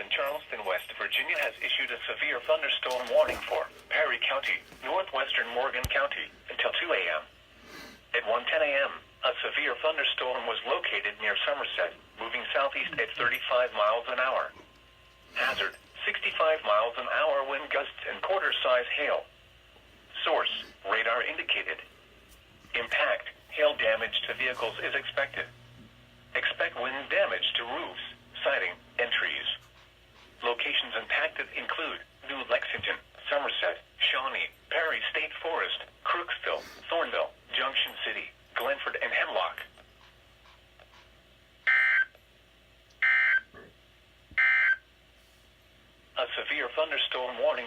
in Charleston, West Virginia has issued a severe thunderstorm warning for Perry County, northwestern Morgan County, until 2 a.m. At 1:10 a.m., a severe thunderstorm was located near Somerset, moving southeast at 35 miles an hour. Hazard, 65 miles an hour wind gusts and quarter-size hail. Source, radar indicated. Impact, hail damage to vehicles is expected. Expect wind damage to roofs, siding, and trees. Locations impacted include New Lexington, Somerset, Shawnee, Perry State Forest, Crooksville, Thornville, Junction City, Glenford, and Hemlock. A severe thunderstorm warning